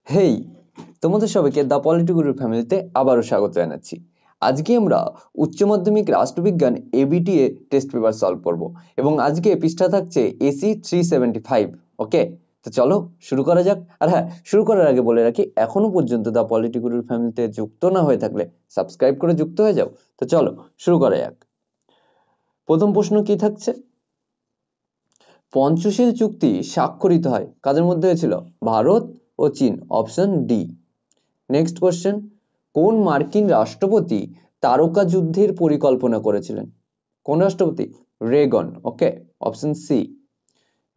হেই, তোমাদের সবাইকে দ্য পলিটিগুরু ফ্যামিলিতে আবারও স্বাগত জানাচ্ছি। আজকে আমরা উচ্চ মাধ্যমিক রাষ্ট্রবিজ্ঞান এবিটিএ টেস্ট পেপার সলভ করব এবং আজকে পৃষ্ঠা থাকছে এসি 375। ওকে, তো চলো শুরু করা যাক। আর হ্যাঁ, শুরু করার আগে বলে রাখি, এখনো পর্যন্ত দ্য পলিটিগুরুর ফ্যামিলিতে যুক্ত না হয়ে থাকলে সাবস্ক্রাইব করে যুক্ত হয়ে যাও। তো চলো শুরু করা যাক। প্রথম প্রশ্ন কি থাকছে? পঞ্চশীল চুক্তি স্বাক্ষরিত হয় কাদের মধ্যে হয়েছিল? ভারত ও চীন, অপশন ডি। নেক্সট কোশ্চেন, কোন মার্কিন রাষ্ট্রপতি তারকা যুদ্ধের পরিকল্পনা করেছিলেন? কোন রাষ্ট্রপতি? রেগন। ওকে, অপশন সি।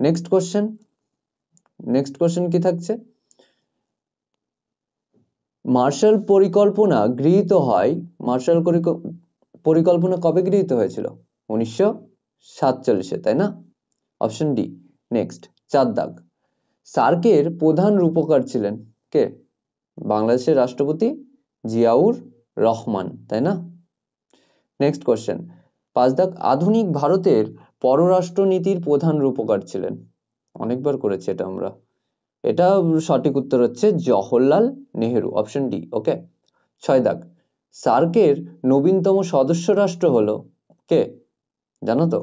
নেক্সট কোশ্চেন কি থাকছে? মার্শাল পরিকল্পনা গৃহীত হয়, পরিকল্পনা কবে গৃহীত হয়েছিল? 1947-এ, তাই না? Option D. নেক্সট, 4 দাগ, সার্কের প্রধান রূপকার ছিলেন কে? বাংলাদেশের রাষ্ট্রপতি জিয়াউর রহমান, তাই না? নেক্সট কোশ্চেন, 5 দাগ, আধুনিক ভারতের পররাষ্ট্রনীতির প্রধান রূপকার ছিলেন? অনেকবার করেছি এটা আমরা। এটা সঠিক উত্তর হচ্ছে জওহরলাল নেহেরু, অপশন ডি। ওকে, 6 দাগ, সার্কের নবীনতম সদস্য রাষ্ট্র হলো কে? জানো তো?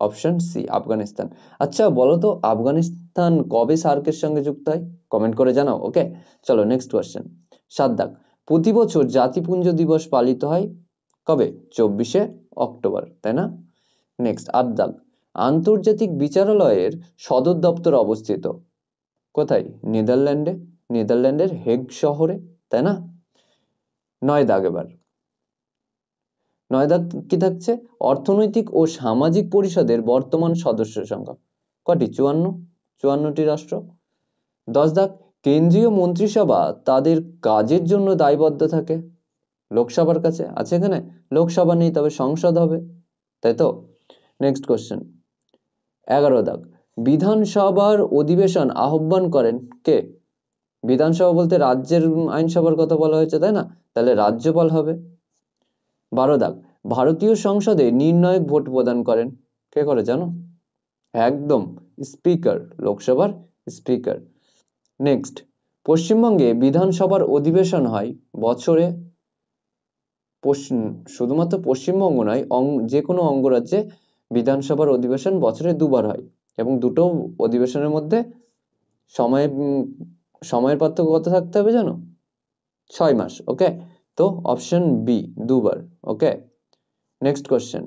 Option C, Afghanistan. আচ্ছা বলো তো, আফগানিস্তান কবে সার্কের সঙ্গে যুক্ত হয়? কমেন্ট করে জানাও। ওকে, চলো নেক্সট কোশ্চেন। 7 দাগ, প্রতি বছর জাতিপুঞ্জ দিবস পালিত হয় কবে? 24শে অক্টোবর, তাই না? নেক্সট, 8 দাগ, আন্তর্জাতিক বিচারালয়ের সদর দপ্তর অবস্থিত কোথায়? নেদারল্যান্ডের হেগ শহরে, তাই না? 9 দাগ, এবার 9 দাগ কি থাকছে? অর্থনৈতিক ও সামাজিক পরিষদের বর্তমান সদস্য সংখ্যা কটি? 54টি রাষ্ট্র। 10 দাগ, কেন্দ্রীয় মন্ত্রিসভা তাদের কাজের জন্য দায়বদ্ধ থাকে লোকসভার কাছে। আছে এখানে? লোকসভা নেই, তবে সংসদ হবে, তাই তো? নেক্সট কোশ্চেন, 11 দাগ, বিধানসভার অধিবেশন আহ্বান করেন কে? বিধানসভা বলতে রাজ্যের আইনসভার কথা বলা হয়েছে, তাই না? তাহলে রাজ্যপাল হবে। 12 দাগ, ভারতীয় সংসদে নির্ণায়ক ভোট প্রদান করেন কে করে জানো? একদম, স্পিকার, লোকসভার স্পিকার। নেক্সট, পশ্চিমবঙ্গে বিধানসভার অধিবেশন হয় বছরে, শুধুমাত্র পশ্চিমবঙ্গ নয়, যে কোনো অঙ্গরাজ্যে বিধানসভার অধিবেশন বছরে 2বার হয় এবং দুটো অধিবেশনের মধ্যে সময়ের পার্থক্য কত থাকতে হবে জানো? 6 মাস। ওকে, তো অপশন বি, 2বার। ওকে, নেক্সট কোশ্চেন,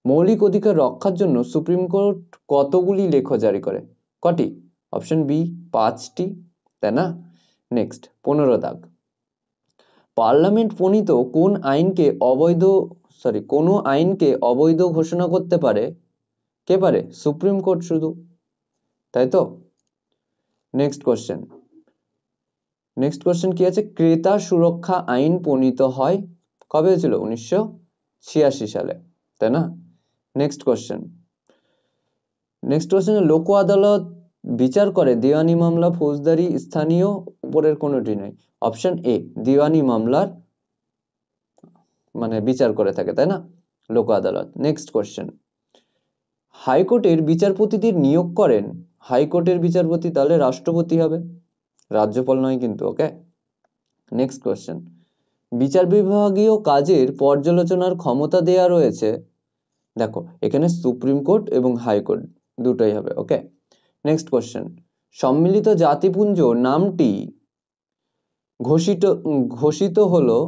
মৌলিক অধিকার রক্ষার জন্য সুপ্রিম কোর্ট কতগুলি লেখ জারি করে? কটি? অপশন বি, 5টি, তাই না? নেক্সট, 15 দাগ, পার্লামেন্ট প্রণীত কোনো আইনকে অবৈধ ঘোষণা করতে পারে কে পারে? সুপ্রিম কোর্ট শুধু, তাই তো? নেক্সট কোশ্চেন কি আছে? ক্রেতা সুরক্ষা আইন প্রণীত হয় কবে হয়েছিল? 1986 সালে, তাই না? নেক্সট কোশ্চেন, লোক আদালত বিচার করে দেওয়ানি মামলা, ফৌজদারি, স্থানীয়, উপরের কোনটি নয়? অপশন এ, দেওয়ানি মামলার বিচার করে থাকে, তাই না? লোক আদালত। নেক্সট কোশ্চেন, হাইকোর্টের বিচারপতিদের নিয়োগ করেন, হাইকোর্টের বিচারপতি তাহলে রাষ্ট্রপতি হবে, রাজ্যপাল নয় কিন্তু। ওকে, নেক্সট কোশ্চেন, বিচার বিভাগীয় কাজের পর্যালোচনার ক্ষমতা দেয়া রয়েছে, দেখো এখানে সুপ্রিম কোর্ট এবং হাইকোর্ট দুটোই হবে। ওকে, নেক্সট কোশ্চেন, সম্মিলিত জাতিপুঞ্জ নামটি ঘোষিত হলো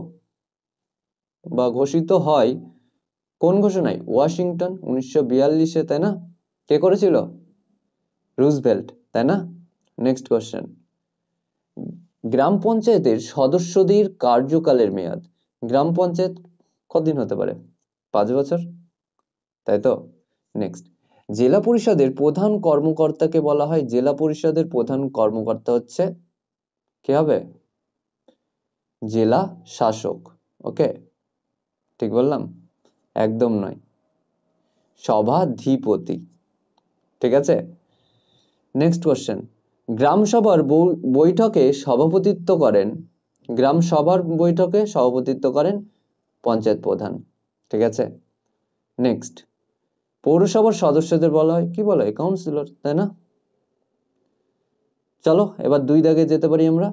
বা ঘোষিত হয় কোন ঘোষণায়? ওয়াশিংটন 1942-এ, তাই না? কে করেছিল? রুজভেল্ট, তাই না? নেক্সট কোশ্চেন, গ্রাম পঞ্চায়েতের সদস্যদের কার্যকালের মেয়াদ, গ্রাম পঞ্চায়েত কতদিন হতে পারে? 5 বছর, তাই তো? নেক্সট, জেলা পরিষদের প্রধান কর্মকর্তাকে বলা হয়, জেলা পরিষদের প্রধান কর্মকর্তা হচ্ছে কে হবে? জেলা শাসক। ওকে, ঠিক বললাম? একদম নয়, সভাধিপতি, ঠিক আছে? নেক্সট কোশ্চেন, গ্রাম সভার বৈঠকে সভাপতিত্ব করেন পঞ্চায়েত প্রধান, ঠিক আছে? নেক্সট, পৌরসভার সদস্যদের বলা হয় কি? বলা হয় কাউন্সিলর, তাই না? চলো এবার 2 দাগে যেতে পারি আমরা।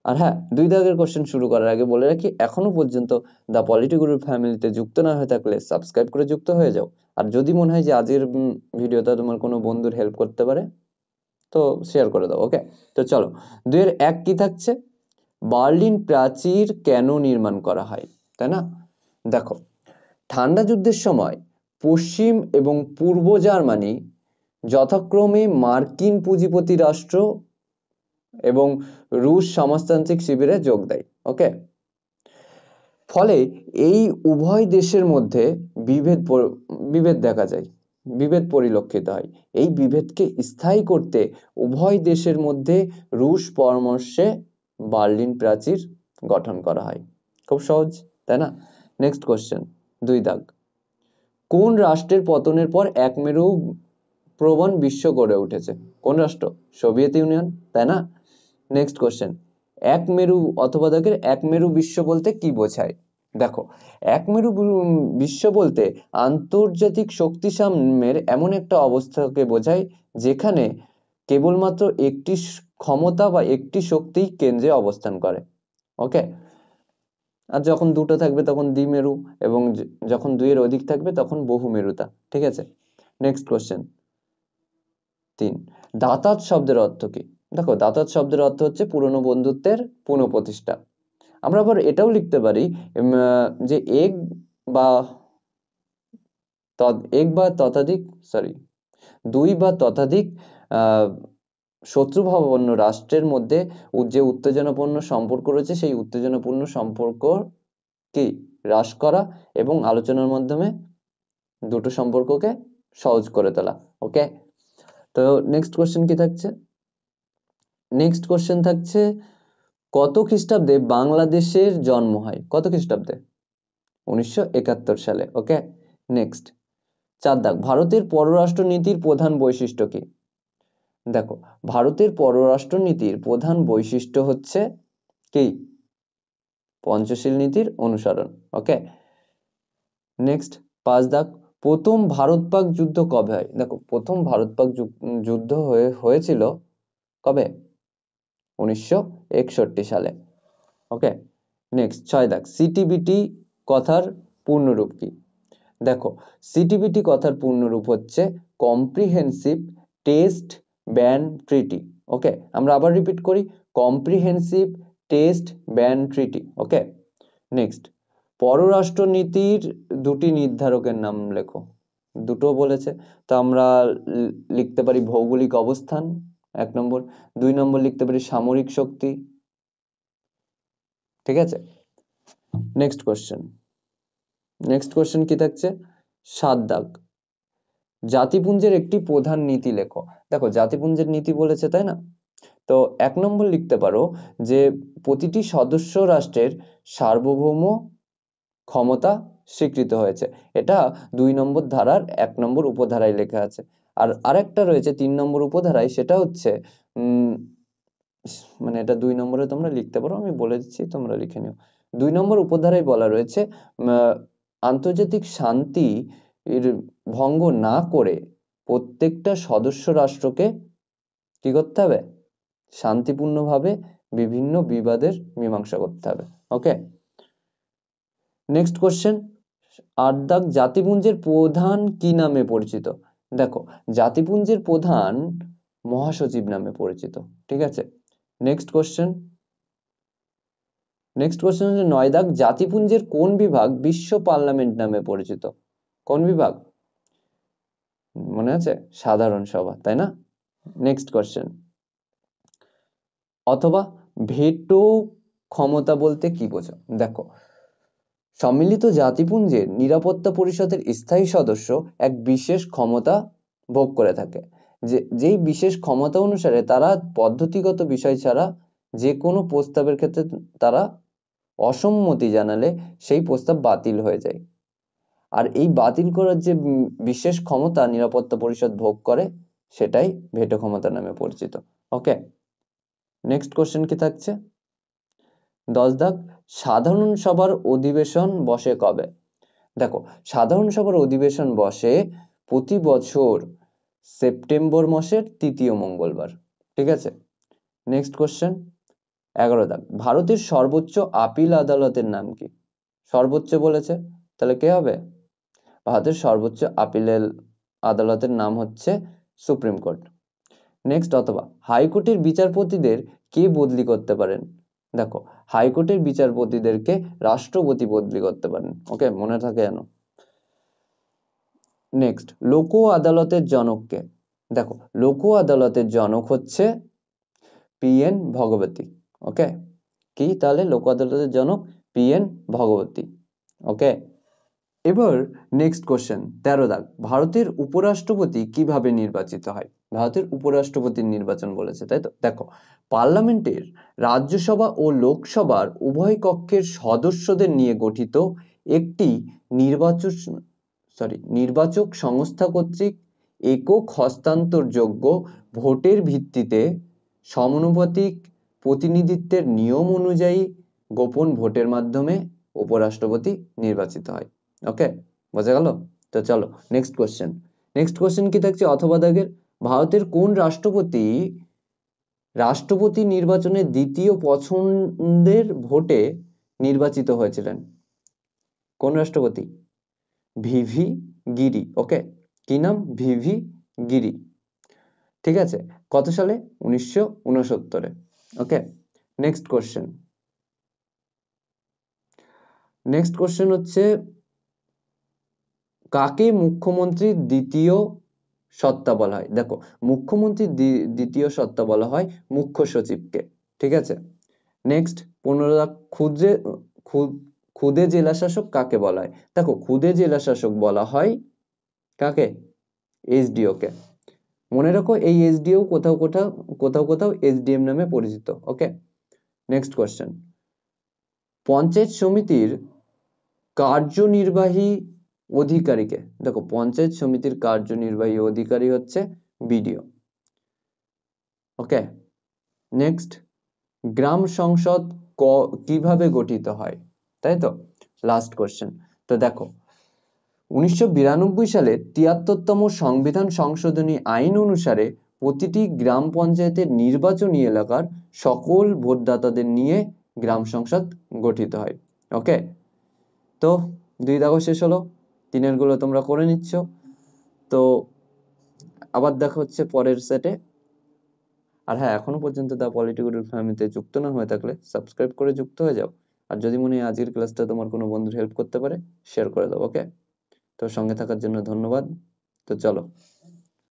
আর হ্যাঁ, 2 দাগের কোশ্চেন শুরু করার আগে বলে রাখি, এখনো পর্যন্ত দ্য পলিটি গুরুর ফ্যামিলিতে যুক্ত না হয়ে থাকলে সাবস্ক্রাইব করে যুক্ত হয়ে যাও। আর যদি মনে হয় যে আজকের ভিডিওটা তোমার কোনো বন্ধুর হেল্প করতে পারে তো শেয়ার করে দাও। ওকে, তো চলো 2-1 কি থাকছে, বার্লিন প্রাচীর কেন নির্মাণ করা হয়, তাই না? দেখো, ঠান্ডা যুদ্ধের সময় পশ্চিম এবং পূর্ব জার্মানি যথাক্রমে মার্কিন পুঁজিপতি রাষ্ট্র এবং রুশ সমাজতান্ত্রিক শিবিরে যোগ দেয়। ওকে, ফলে এই উভয় দেশের মধ্যে বিভেদ দেখা যায়, বিভেদ পরিলক্ষিত হয়। এই বিভেদকে স্থায়ী করতে উভয় দেশের মধ্যে রুশ পরামর্শে বার্লিন প্রাচীর গঠন করা হয়। খুব সহজ, তাই না? নেক্সট কোশ্চেন, 2 দাগ, কোন রাষ্ট্রের পতনের পর একমেরু প্রবণ বিশ্ব গড়ে উঠেছে? কোন রাষ্ট্র? সোভিয়েত ইউনিয়ন, তাই না? নেক্সট কোশ্চেন, একমেরু অথবা দেখের একমেরু বিশ্ব বলতে কি বোঝায়? দেখো, একমেরু বিশ্ব বলতে আন্তর্জাতিক শক্তি সাম্যের এমন একটা অবস্থাকে বোঝায় যেখানে কেবলমাত্র একটি ক্ষমতা বা একটি শক্তি কেন্দ্রে অবস্থান করে। ওকে, আর যখন দুটো থাকবে তখন দ্বিমেরু, এবং যখন 2 এর অধিক থাকবে তখন বহুমেরুতা। ঠিক আছে, নেক্সট কোশ্চেন 3, দাতাত শব্দের অর্থ কি? দেখো, দাতাত শব্দের অর্থ হচ্ছে পুরনো বন্ধুত্বের পুনঃপ্রতিষ্ঠা। আমরা আবার এটাও লিখতে পারি যে এক বা ততোধিক, সরি, 2 বা ততোধিক শত্রুভাবাপন্ন রাষ্ট্রের মধ্যে যে উত্তেজনাপূর্ণ সম্পর্ক রয়েছে সেই উত্তেজনাপূর্ণ সম্পর্ক কি হ্রাস করা এবং আলোচনার মাধ্যমে দুটো সম্পর্ককে সহজ করে তোলা। ওকে, তো নেক্সট কোশ্চেন কি থাকছে? নেক্সট কোশ্চেন থাকছে, কত খ্রিস্টাব্দে বাংলাদেশের জন্ম হয়? কত খ্রিস্টাব্দে? 1971 সালে। ওকে, নেক্সট 4 দাগ, ভারতের পররাষ্ট্র নীতির প্রধান বৈশিষ্ট্য কি? দেখো, ভারতের পররাষ্ট্র নীতির প্রধান বৈশিষ্ট্য হচ্ছে কি? পঞ্চশীল নীতির অনুসরণ। ওকে, নেক্সট 5 দাগ, প্রথম ভারত পাক যুদ্ধ কবে হয়? দেখো, প্রথম ভারত পাক যুদ্ধ হয়েছিল কবে? 1961 সালে। ওকে, নেক্সট 6 দাগ, সিটিবিটি কথার পূর্ণরূপ কি? দেখো, সিটিবিটি কথার পূর্ণরূপ হচ্ছে কম্প্রিহেনসিভ টেস্ট ব্যান ট্রিটি। ওকে, আমরা আবার রিপিট করি, কম্প্রিহেনসিভ টেস্ট ব্যান ট্রিটি। ওকে, নেক্সট, পররাষ্ট্র নীতির দুটি নির্ধারকের নাম লেখো। দুটো বলেছে, তো আমরা লিখতে পারি ভৌগোলিক অবস্থান 1 নম্বর, 2 নম্বর লিখতে পারি সামরিক শক্তি। ঠিক আছে, নেক্সট কোশ্চেন, নেক্সট কোশ্চেন কি থাকছে? 7 দাগ, জাতিপুঞ্জের একটি প্রধান নীতি লেখো। দেখো, জাতিপুঞ্জের নীতি বলেছে, তাই না? তো 1 নম্বর লিখতে পারো যে প্রতিটি সদস্য রাষ্ট্রের সার্বভৌম ক্ষমতা স্বীকৃত হয়েছে। এটা 2 নম্বর ধারার 1 নম্বর উপধারায় লেখা আছে। আর আরেকটা রয়েছে 3 নম্বর উপধারায়, সেটা হচ্ছে মানে এটা 2 নম্বরে তোমরা লিখতে পারো, আমি বলে দিচ্ছি, তোমরা লিখে নিও। 2 নম্বর উপধারায় বলা রয়েছে আন্তর্জাতিক শান্তি ভঙ্গ না করে প্রত্যেকটা সদস্য রাষ্ট্রকে কি করতে হবে? শান্তিপূর্ণভাবে বিভিন্ন বিবাদের মীমাংসা করতে হবে। ওকে, নেক্সট কোশ্চেন 8 দাগ, জাতিপুঞ্জের প্রধান কি নামে পরিচিত? দেখো, জাতিপুঞ্জের প্রধান মহাসচিব নামে পরিচিত। ঠিক আছে, নেক্সট কোশ্চেন, নেক্সট কোশ্চেন হচ্ছে 9 দাগ, জাতিপুঞ্জের কোন বিভাগ বিশ্ব পার্লামেন্ট নামে পরিচিত? কোন বিভাগ মনে আছে? সাধারণ সভা, তাই না? নেক্সট কোশ্চেন, অথবা ভেটো ক্ষমতা বলতে কি বোঝো? দেখো, সম্মিলিত জাতিপুঞ্জের নিরাপত্তা পরিষদের স্থায়ী সদস্য এক বিশেষ ক্ষমতা ভোগ করে থাকে, যেই বিশেষ ক্ষমতা অনুসারে তারা পদ্ধতিগত বিষয় ছাড়া যে কোনো প্রস্তাবের ক্ষেত্রে তারা অসম্মতি জানালে সেই প্রস্তাব বাতিল হয়ে যায়। আর এই বাতিল করার যে বিশেষ ক্ষমতা নিরাপত্তা পরিষদ ভোগ করে সেটাই ভেটো ক্ষমতা নামে পরিচিত। ওকে, নেক্সট কোশ্চেন কি থাকছে? 10 দাগ, সাধারণ সভার অধিবেশন বসে কবে? দেখো, সাধারণ সভার অধিবেশন বসে প্রতি বছর সেপ্টেম্বর মাসের 3য় মঙ্গলবার। ঠিক আছে। নেক্সট কোশ্চেন 11 দাগ, ভারতের সর্বোচ্চ আপিল আদালতের নাম কি? সর্বোচ্চ বলেছে, তাহলে কে হবে? ভারতের সর্বোচ্চ আপিলের আদালতের নাম হচ্ছে সুপ্রিম কোর্ট। নেক্সট, অথবা হাইকোর্টের বিচারপতিদের কে বদলি করতে পারেন? দেখো, হাইকোর্টের বিচারপতিদেরকে রাষ্ট্রপতি বদলি করতে পারেন। ওকে, মনে থাকে যেন। নেক্সট, লোক আদালতের জনক কে? দেখো, লোক আদালতের জনক হচ্ছে PN ভগবতী। ওকে, কি তাহলে লোক আদালতের জনক PN ভগবতী। ওকে, এবার নেক্সট কোশ্চেন 13 দাগ, ভারতের উপরাষ্ট্রপতি কিভাবে নির্বাচিত হয়? ভারতের উপরাষ্ট্রপতির নির্বাচন বলেছে, তাই তো। দেখো, পার্লামেন্টের রাজ্যসভা ও লোকসভার উভয় কক্ষের সদস্যদের নিয়ে গঠিত একটি নির্বাচক সংস্থা কর্তৃক একক হস্তান্তরযোগ্য ভোটের ভিত্তিতে সমানুপাতিক প্রতিনিধিত্বের নিয়ম অনুযায়ী গোপন ভোটের মাধ্যমে উপরাষ্ট্রপতি নির্বাচিত হয়। ওকে, বোঝা গেল? তো চলো নেক্সট কোশ্চেন। নেক্সট কোশ্চেন কি থাকছে অথবা দাগের, ভারতের কোন রাষ্ট্রপতি নির্বাচনে দ্বিতীয় পছন্দের ভোটে নির্বাচিত হয়েছিলেন? কোন রাষ্ট্রপতি? ভিভি গিরি। ওকে, কি নাম? ভিভি গিরি। ঠিক আছে, কত সালে? 1969-এ। ওকে, নেক্সট কোশ্চেন। নেক্সট কোশ্চেন হচ্ছে, কাকে মুখ্যমন্ত্রীর দ্বিতীয় সত্তা বলা হয়? দেখো, মুখ্যমন্ত্রীর দ্বিতীয় সত্তা বলা হয় মুখ্য সচিবকে। ঠিক আছে। নেক্সট 15 খুদে জেলা শাসক কাকে বলা হয়? দেখো, খুদে জেলা শাসক বলা হয় কাকে? SDO কে। মনে রাখো, এই SDO কোথাও কোথাও কোথাও কোথাও SDM নামে পরিচিত। ওকে, নেক্সট কোশ্চেন, পঞ্চায়েত সমিতির কার্যনির্বাহী অধিকারীকে? দেখো, পঞ্চায়েত সমিতির কার্যনির্বাহী অধিকারী হচ্ছে BDO। ওকে, নেক্সট, গ্রাম সংসদ কিভাবে গঠিত হয়? তাই তো, লাস্ট কোশ্চেন। তো দেখো, 1992 সালে 73তম সংবিধান সংশোধনী আইন অনুসারে প্রতিটি গ্রাম পঞ্চায়েতের নির্বাচনী এলাকার সকল ভোটদাতাদের নিয়ে গ্রাম সংসদ গঠিত হয়। ওকে, তো 2 দাগও শেষ হলো, 3 গুলো তোমরা করে নিচ্ছ। তো আবার দেখা হচ্ছে পরের সেটে। আর হ্যাঁ, এখনো পর্যন্ত দা পলিটিক্যাল ফ্যামিলিতে যুক্ত না হয়ে থাকলে সাবস্ক্রাইব করে যুক্ত হয়ে যাও। আর যদি মনে হয় আজকের ক্লাসটা তোমার কোনো বন্ধুর হেল্প করতে পারে, শেয়ার করে দাও। ওকে, তো সঙ্গে থাকার জন্য ধন্যবাদ। তো চলো।